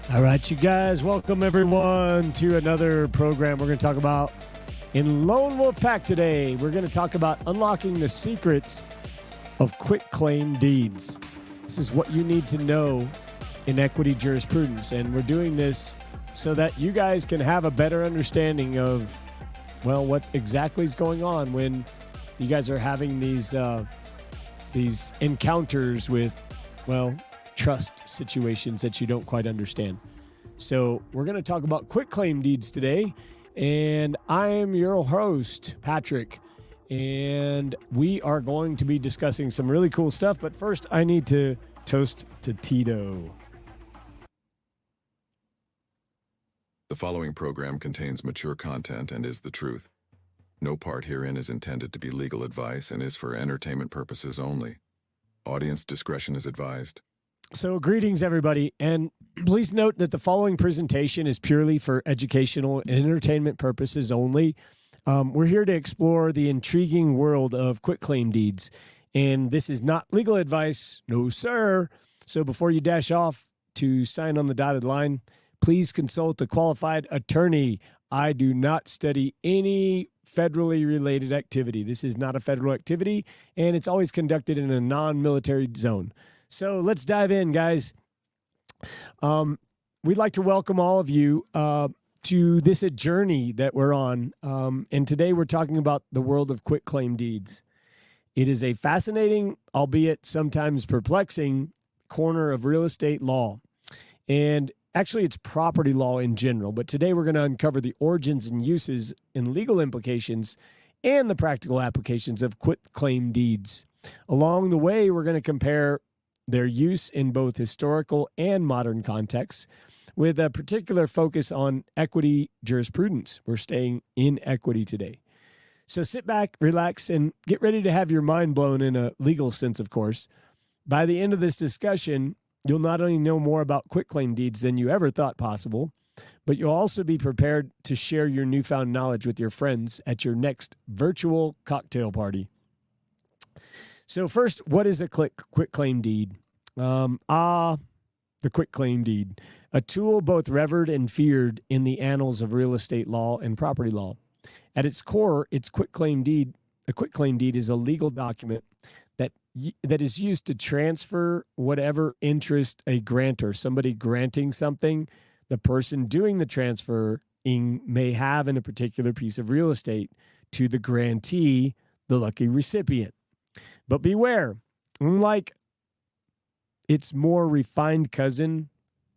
All right, you guys, welcome everyone to another program. We're going to talk about in Lone Wolf Pack today. We're going to talk about unlocking the secrets of quitclaim deeds. This is what you need to know in equity jurisprudence, and we're doing this so that you guys can have a better understanding of, well, what exactly is going on when you guys are having these encounters with, well, trust situations that you don't quite understand. So we're going to talk about quitclaim deeds today, and I'm your host, Patrick, and we are going to be discussing some really cool stuff. But first, I need to toast to Tito. The following program contains mature content and is the truth. No part herein is intended to be legal advice and is for entertainment purposes only. Audience discretion is advised. So greetings, everybody, and please note that the following presentation is purely for educational and entertainment purposes only. We're here to explore the intriguing world of quitclaim deeds, and this is not legal advice, no sir. So before you dash off to sign on the dotted line, please consult a qualified attorney. I do not study any federally related activity. This is not a federal activity, and it's always conducted in a non-military zone. So let's dive in, guys. We'd like to welcome all of you to this journey that we're on. And today we're talking about the world of quitclaim deeds. It is a fascinating, albeit sometimes perplexing, corner of real estate law. And actually, it's property law in general. But today we're going to uncover the origins and uses and legal implications and the practical applications of quitclaim deeds. Along the way, we're going to compare their use in both historical and modern contexts, with a particular focus on equity jurisprudence. We're staying in equity today. So sit back, relax, and get ready to have your mind blown in a legal sense, of course. By the end of this discussion, you'll not only know more about quitclaim deeds than you ever thought possible, but you'll also be prepared to share your newfound knowledge with your friends at your next virtual cocktail party. So first, what is a quitclaim deed? The quitclaim deed, a tool both revered and feared in the annals of real estate law and property law. At its core, a quitclaim deed is a legal document that is used to transfer whatever interest a grantor, somebody granting something, the person doing the transferring may have in a particular piece of real estate, to the grantee, the lucky recipient. But beware, unlike its more refined cousin,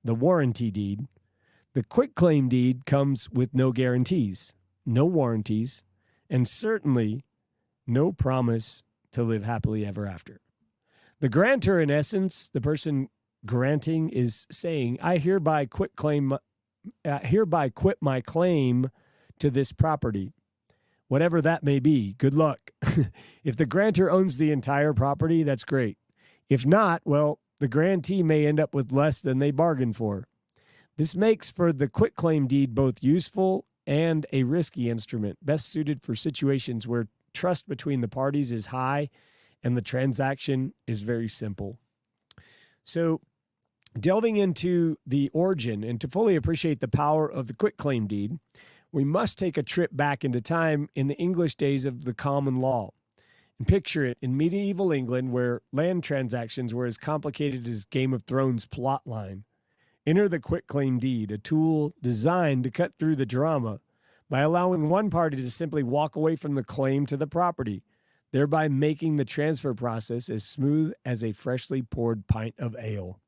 the warranty deed, the quitclaim deed comes with no guarantees, no warranties, and certainly no promise to live happily ever after. The grantor, in essence, the person granting, is saying, I hereby quit my claim to this property. Whatever that may be, good luck. If the grantor owns the entire property, that's great. If not, well, the grantee may end up with less than they bargained for. This makes for the quitclaim deed both useful and a risky instrument, best suited for situations where trust between the parties is high and the transaction is very simple. So, delving into the origin and to fully appreciate the power of the quitclaim deed, we must take a trip back into time in the English days of the common law. And picture it in medieval England, where land transactions were as complicated as Game of Thrones plotline. Enter the quitclaim deed, a tool designed to cut through the drama by allowing one party to simply walk away from the claim to the property, thereby making the transfer process as smooth as a freshly poured pint of ale.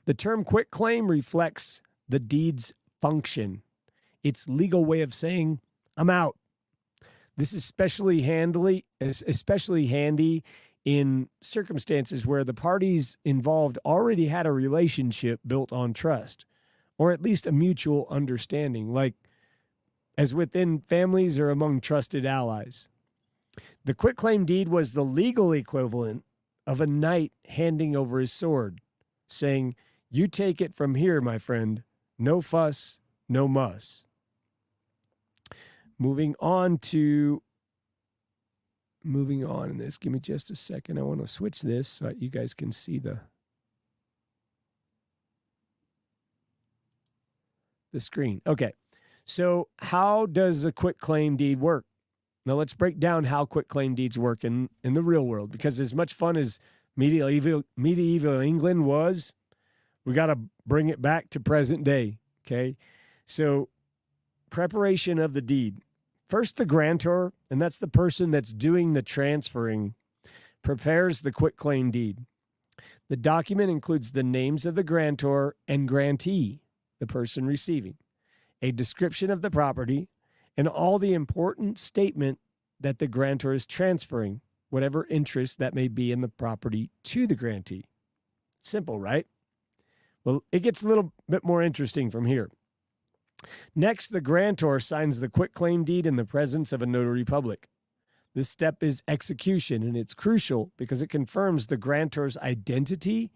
The term quitclaim reflects the deed's function, its legal way of saying, I'm out. This is especially handy in circumstances where the parties involved already had a relationship built on trust, or at least a mutual understanding, like as within families or among trusted allies. The quitclaim deed was the legal equivalent of a knight handing over his sword, saying, you take it from here, my friend. No fuss, no muss. Moving on in this. Give me just a second. I want to switch this so that you guys can see the the screen. Okay. So how does a quitclaim deed work? Now let's break down how quitclaim deeds work in the real world, because as much fun as medieval England was, we got to bring it back to present day. Okay. So preparation of the deed. First, the grantor, and that's the person that's doing the transferring, prepares the quitclaim deed. The document includes the names of the grantor and grantee, the person receiving, a description of the property, and all the important statement that the grantor is transferring, whatever interest that may be in the property, to the grantee. Simple, right? Well, it gets a little bit more interesting from here. Next, the grantor signs the quitclaim deed in the presence of a notary public. This step is execution, and it's crucial because it confirms the grantor's identity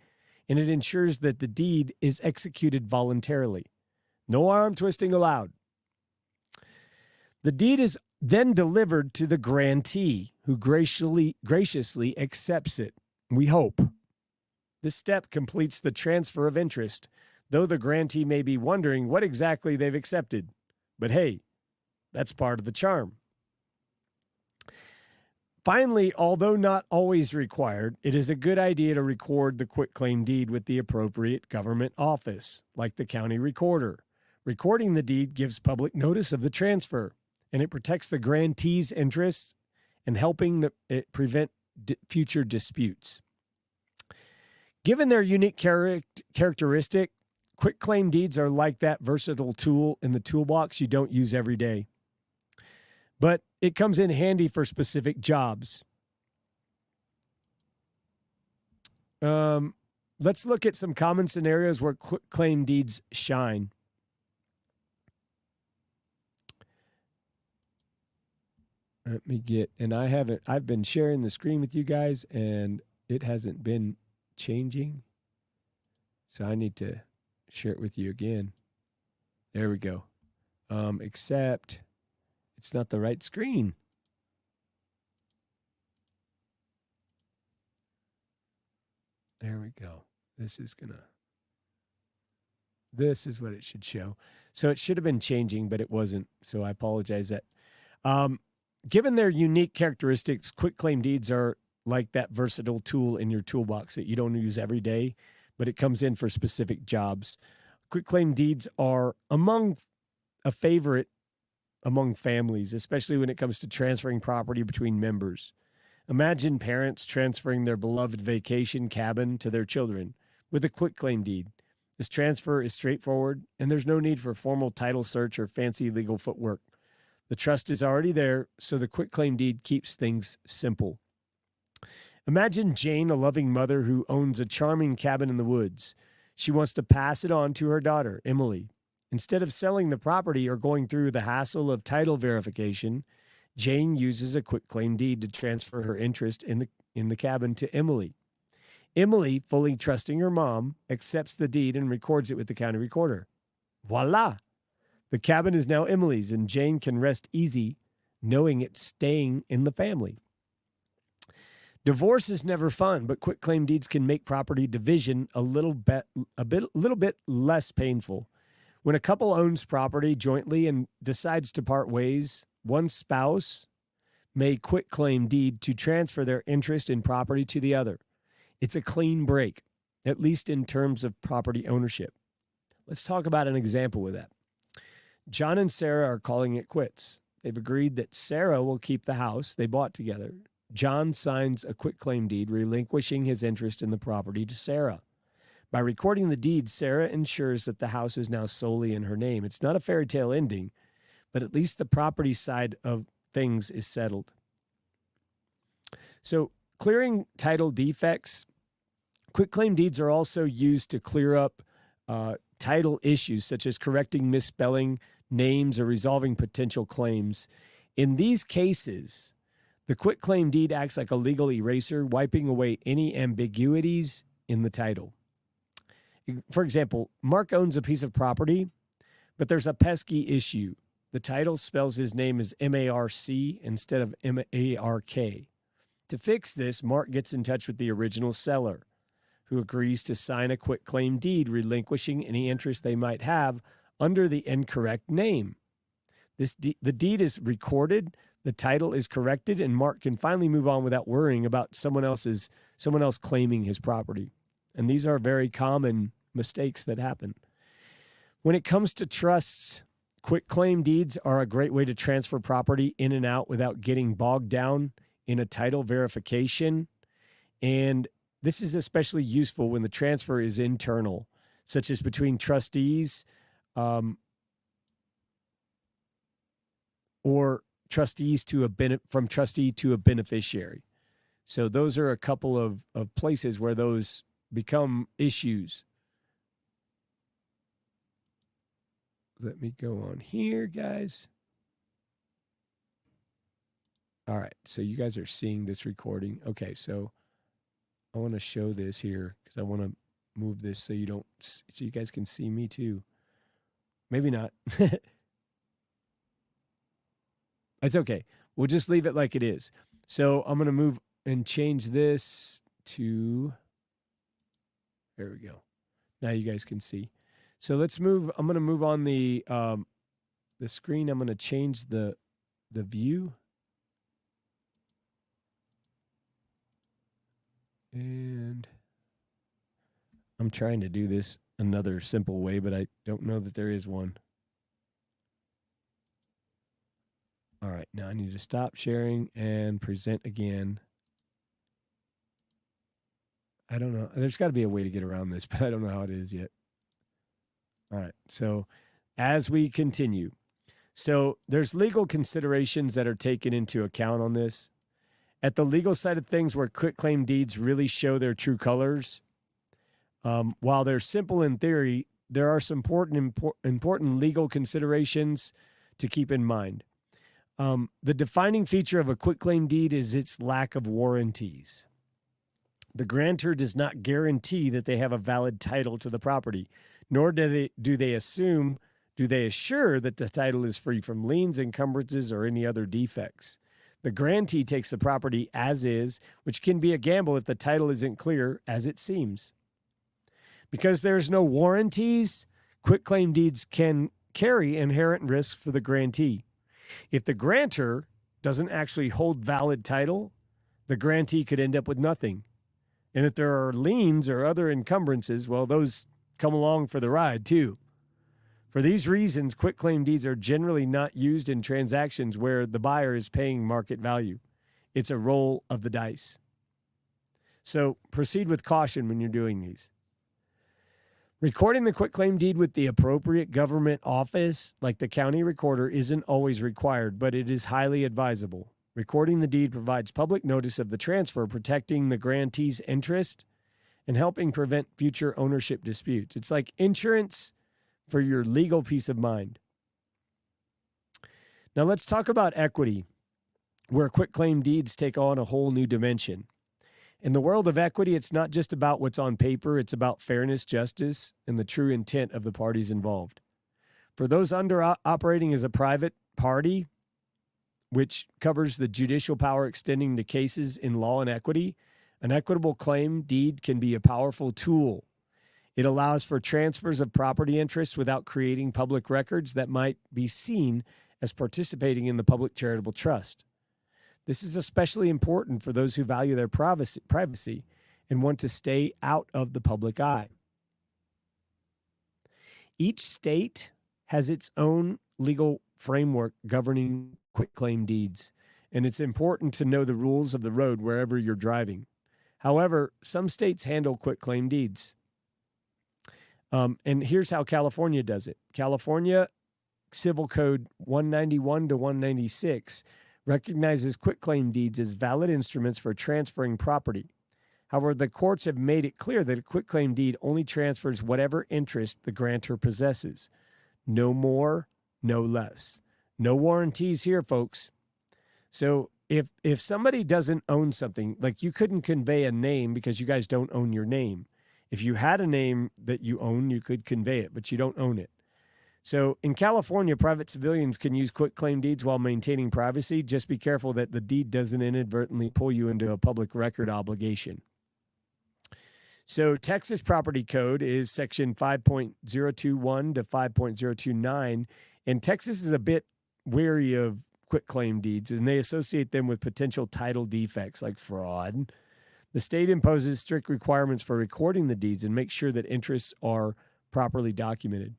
and it ensures that the deed is executed voluntarily. No arm twisting allowed. The deed is then delivered to the grantee, who graciously accepts it. We hope. This step completes the transfer of interest, though the grantee may be wondering what exactly they've accepted. But hey, that's part of the charm. Finally, although not always required, it is a good idea to record the quitclaim deed with the appropriate government office, like the county recorder. Recording the deed gives public notice of the transfer, and it protects the grantee's interests and helping it prevent future disputes. Given their unique characteristic, quitclaim deeds are like that versatile tool in the toolbox you don't use every day. But it comes in handy for specific jobs. Let's look at some common scenarios where quitclaim deeds shine. Let me get, and I've been sharing the screen with you guys and it hasn't been changing. So I need to share it with you again. There we go. Except it's not the right screen. There we go. This is what it should show. So it should have been changing, but it wasn't. So I apologize that. Given their unique characteristics, quitclaim deeds are like that versatile tool in your toolbox that you don't use every day, but it comes in for specific jobs. Quitclaim deeds are a favorite among families, especially when it comes to transferring property between members. Imagine parents transferring their beloved vacation cabin to their children with a quitclaim deed. This transfer is straightforward, and there's no need for formal title search or fancy legal footwork. The trust is already there, so the quitclaim deed keeps things simple. Imagine Jane, a loving mother who owns a charming cabin in the woods. She wants to pass it on to her daughter, Emily. Instead of selling the property or going through the hassle of title verification, Jane uses a quitclaim deed to transfer her interest in the cabin to Emily. Emily, fully trusting her mom, accepts the deed and records it with the county recorder. Voila! The cabin is now Emily's, and Jane can rest easy knowing it's staying in the family. Divorce is never fun, but quitclaim deeds can make property division a little bit less painful. When a couple owns property jointly and decides to part ways, one spouse may quitclaim deed to transfer their interest in property to the other. It's a clean break, at least in terms of property ownership. Let's talk about an example with that. John and Sarah are calling it quits. They've agreed that Sarah will keep the house they bought together. John signs a quitclaim deed relinquishing his interest in the property to Sarah. By recording the deed, Sarah ensures that the house is now solely in her name. It's not a fairy tale ending, but at least the property side of things is settled. So, clearing title defects. Quitclaim deeds are also used to clear up title issues, such as correcting misspelling names or resolving potential claims. In these cases, the quitclaim deed acts like a legal eraser, wiping away any ambiguities in the title. For example, Mark owns a piece of property, but there's a pesky issue. The title spells his name as M-A-R-C instead of M-A-R-K. To fix this, Mark gets in touch with the original seller, who agrees to sign a quitclaim deed relinquishing any interest they might have under the incorrect name. The deed is recorded, the title is corrected, and Mark can finally move on without worrying about someone else claiming his property. And these are very common mistakes that happen. When it comes to trusts, quitclaim deeds are a great way to transfer property in and out without getting bogged down in a title verification. And this is especially useful when the transfer is internal, such as between trustees or trustees from trustee to a beneficiary. So those are a couple of places where those become issues. Let me go on here, guys. All right, so you guys are seeing this recording. Okay, so I want to show this here because I want to move this so you guys can see me too. Maybe not. It's okay. We'll just leave it like it is. So I'm going to move and change this to, there we go. Now you guys can see. So let's move. I'm going to move on the screen. I'm going to change the view. And I'm trying to do this another simple way, but I don't know that there is one. All right, now I need to stop sharing and present again. I don't know. There's got to be a way to get around this, but I don't know how it is yet. All right, so as we continue. So there's legal considerations that are taken into account on this. At the legal side of things, where quitclaim deeds really show their true colors, while they're simple in theory, there are some important legal considerations to keep in mind. The defining feature of a quitclaim deed is its lack of warranties. The grantor does not guarantee that they have a valid title to the property, nor do they assure that the title is free from liens, encumbrances, or any other defects. The grantee takes the property as is, which can be a gamble if the title isn't clear, as it seems. Because there's no warranties, quitclaim deeds can carry inherent risks for the grantee. If the grantor doesn't actually hold valid title, the grantee could end up with nothing. And if there are liens or other encumbrances, well, those come along for the ride too. For these reasons, quitclaim deeds are generally not used in transactions where the buyer is paying market value. It's a roll of the dice. So proceed with caution when you're doing these. Recording the quitclaim deed with the appropriate government office, like the county recorder, isn't always required, but it is highly advisable. Recording the deed provides public notice of the transfer, protecting the grantee's interest and helping prevent future ownership disputes. It's like insurance for your legal peace of mind. Now let's talk about equity, where quitclaim deeds take on a whole new dimension. In the world of equity, it's not just about what's on paper, it's about fairness, justice, and the true intent of the parties involved. For those operating as a private party, which covers the judicial power extending to cases in law and equity, an equitable claim deed can be a powerful tool. It allows for transfers of property interests without creating public records that might be seen as participating in the public charitable trust. This is especially important for those who value their privacy and want to stay out of the public eye. Each state has its own legal framework governing quitclaim deeds, and it's important to know the rules of the road wherever you're driving. However, some states handle quitclaim deeds. And here's how California does it. California Civil Code 191 to 196 recognizes quitclaim deeds as valid instruments for transferring property. However, the courts have made it clear that a quitclaim deed only transfers whatever interest the grantor possesses. No more, no less. No warranties here, folks. So if somebody doesn't own something, like you couldn't convey a name because you guys don't own your name. If you had a name that you own, you could convey it, but you don't own it. So in California, private civilians can use quitclaim deeds while maintaining privacy. Just be careful that the deed doesn't inadvertently pull you into a public record obligation. So Texas Property Code is section 5.021 to 5.029, and Texas is a bit wary of quitclaim deeds, and they associate them with potential title defects like fraud. The state imposes strict requirements for recording the deeds and make sure that interests are properly documented.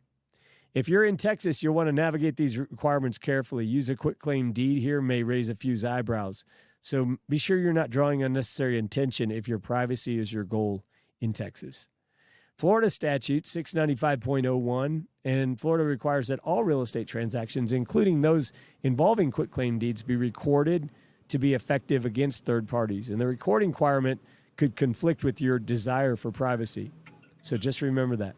If you're in Texas, you'll want to navigate these requirements carefully. Use a quitclaim deed here may raise a few eyebrows. So be sure you're not drawing unnecessary attention if your privacy is your goal in Texas. Florida statute 695.01, and Florida requires that all real estate transactions, including those involving quitclaim deeds, be recorded to be effective against third parties. And the recording requirement could conflict with your desire for privacy. So just remember that.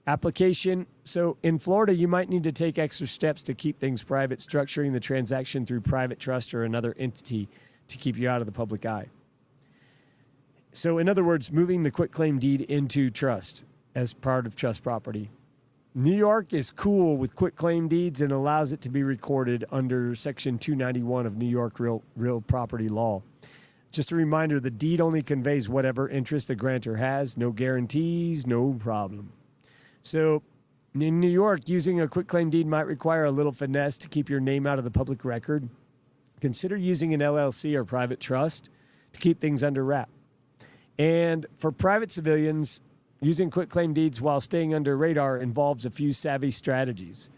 Application. So in Florida, you might need to take extra steps to keep things private, structuring the transaction through private trust or another entity to keep you out of the public eye. So in other words, moving the quitclaim deed into trust as part of trust property. New York is cool with quitclaim deeds and allows it to be recorded under Section 291 of New York real property law. Just a reminder, the deed only conveys whatever interest the grantor has, no guarantees, no problem. So in New York, using a quitclaim deed might require a little finesse to keep your name out of the public record. Consider using an LLC or private trust to keep things under wrap. And for private civilians, using quitclaim deeds while staying under radar involves a few savvy strategies.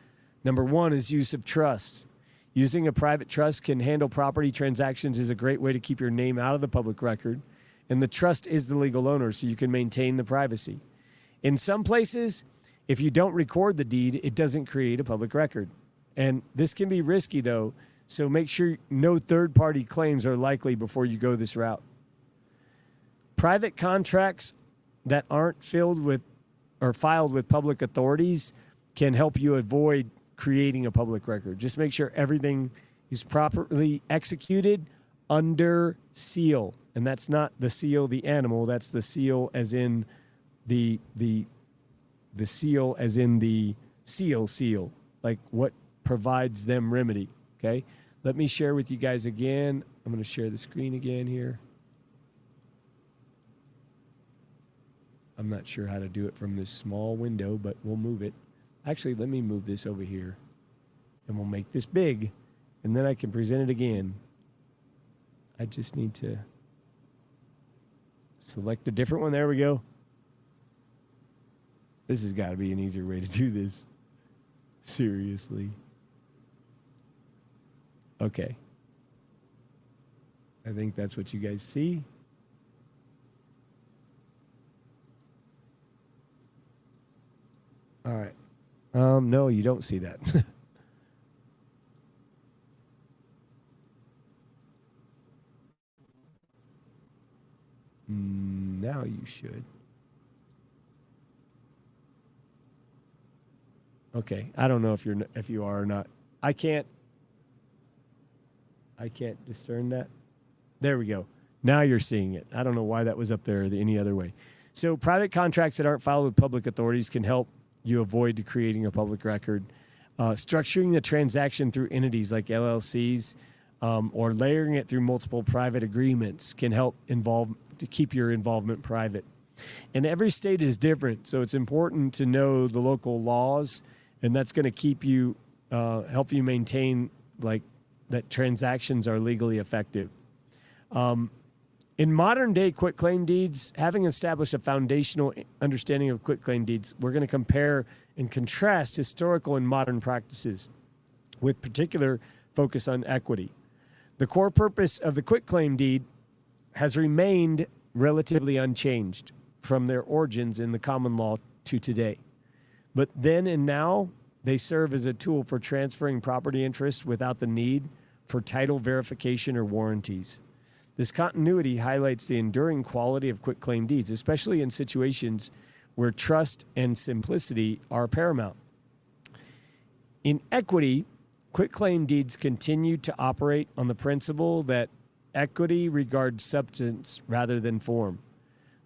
Number one is use of trusts. Using a private trust can handle property transactions is a great way to keep your name out of the public record. And the trust is the legal owner, so you can maintain the privacy. In some places, if you don't record the deed, it doesn't create a public record. And this can be risky, though, so make sure no third-party claims are likely before you go this route. Private contracts that aren't filled with or filed with public authorities can help you avoid creating a public record. Just make sure everything is properly executed under seal. And that's not the seal, the animal. That's the seal as in the seal as in the seal, like what provides them remedy. Okay. Let me share with you guys again. I'm going to share the screen again here. I'm not sure how to do it from this small window, but we'll move it. Actually, let me move this over here, and we'll make this big, and then I can present it again. I just need to select a different one. There we go. This has got to be an easier way to do this. Seriously. Okay. I think that's what you guys see. All right. No, you don't see that. Now you should. Okay. I don't know if you are or not. I can't discern that. There we go. Now you're seeing it. I don't know why that was up there any other way. So private contracts that aren't filed with public authorities can help you avoid creating a public record. Structuring the transaction through entities like LLCs or layering it through multiple private agreements can help to keep your involvement private. And every state is different, so it's important to know the local laws, and that's going to keep you, help you maintain like that transactions are legally effective. In modern day quitclaim deeds, having established a foundational understanding of quitclaim deeds, we're going to compare and contrast historical and modern practices with particular focus on equity. The core purpose of the quitclaim deed has remained relatively unchanged from their origins in the common law to today. But then and now, they serve as a tool for transferring property interests without the need for title verification or warranties. This continuity highlights the enduring quality of quitclaim deeds, especially in situations where trust and simplicity are paramount. In equity, quitclaim deeds continue to operate on the principle that equity regards substance rather than form.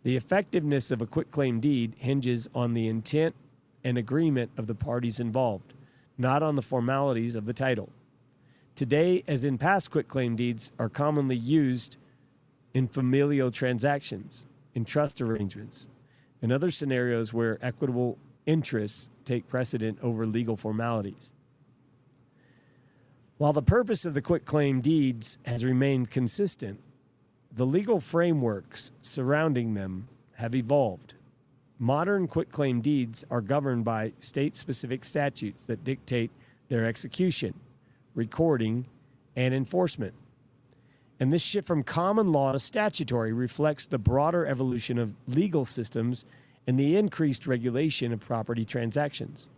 The effectiveness of a quitclaim deed hinges on the intent and agreement of the parties involved, not on the formalities of the title. Today, as in past quitclaim deeds, are commonly used in familial transactions, in trust arrangements, and other scenarios where equitable interests take precedent over legal formalities. While the purpose of the quitclaim deeds has remained consistent, the legal frameworks surrounding them have evolved. Modern quitclaim deeds are governed by state-specific statutes that dictate their execution, recording, and enforcement. And this shift from common law to statutory reflects the broader evolution of legal systems and the increased regulation of property transactions.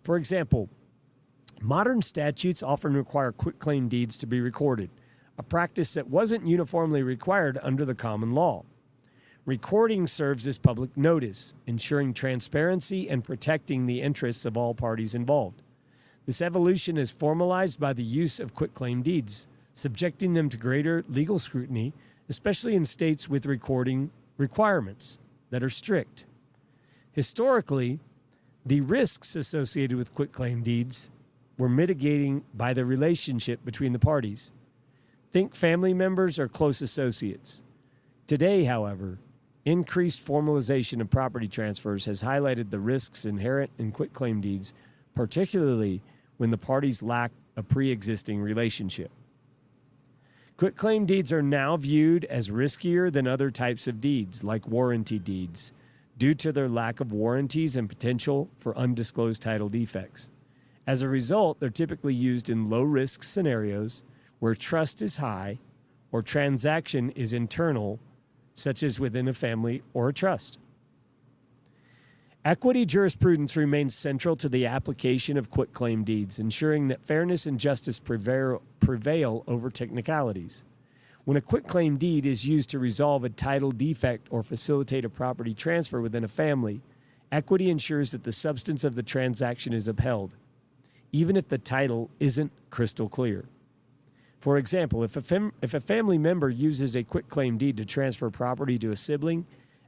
For example, modern statutes often require quitclaim deeds to be recorded, a practice that wasn't uniformly required under the common law. Recording serves as public notice, ensuring transparency and protecting the interests of all parties involved. This evolution is formalized by the use of quitclaim deeds, subjecting them to greater legal scrutiny, especially in states with recording requirements that are strict. Historically, the risks associated with quitclaim deeds were mitigating by the relationship between the parties. Think family members or close associates. Today, however, increased formalization of property transfers has highlighted the risks inherent in quitclaim deeds, particularly when the parties lack a pre-existing relationship. Quitclaim deeds are now viewed as riskier than other types of deeds, like warranty deeds, due to their lack of warranties and potential for undisclosed title defects. As a result, they're typically used in low-risk scenarios where trust is high or transaction is internal, such as within a family or a trust. Equity jurisprudence remains central to the application of quitclaim deeds, ensuring that fairness and justice prevail over technicalities. When a quitclaim deed is used to resolve a title defect or facilitate a property transfer within a family, equity ensures that the substance of the transaction is upheld, even if the title isn't crystal clear. For example, if a family member uses a quitclaim deed to transfer property to a sibling,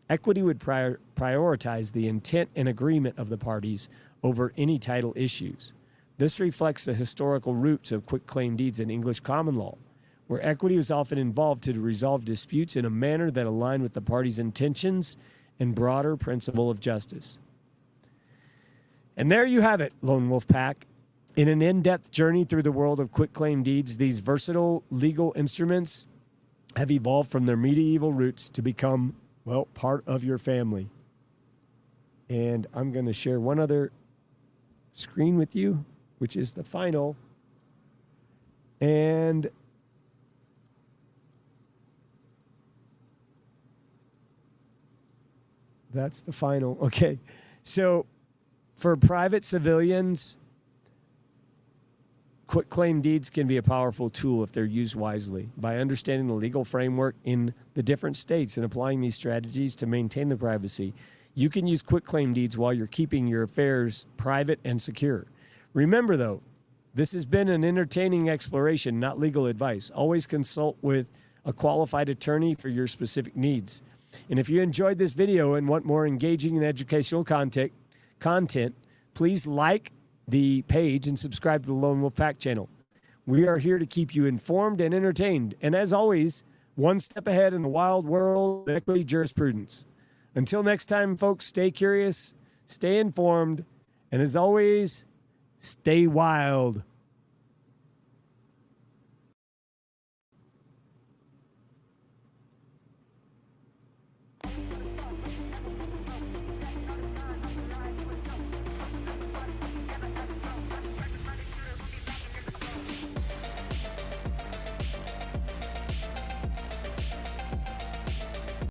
equity would prioritize the intent and agreement of the parties over any title issues. This reflects the historical roots of quitclaim deeds in English common law, where equity was often involved to resolve disputes in a manner that aligned with the parties' intentions and broader principle of justice. And there you have it, Lone Wolf Pack. In an in-depth journey through the world of quitclaim deeds, these versatile legal instruments have evolved from their medieval roots to become, well, part of your family. And I'm going to share one other screen with you, which is the final. And that's the final. Okay. So for private civilians, quitclaim deeds can be a powerful tool if they're used wisely. By understanding the legal framework in the different states and applying these strategies to maintain the privacy, you can use quitclaim deeds while you're keeping your affairs private and secure. Remember, though, this has been an entertaining exploration, not legal advice. Always consult with a qualified attorney for your specific needs. And if you enjoyed this video and want more engaging and educational content, please like the page and subscribe to the Lone Wolf Pack channel. We are here to keep you informed and entertained. And as always, one step ahead in the wild world of equity jurisprudence. Until next time, folks, stay curious, stay informed, and as always, stay wild.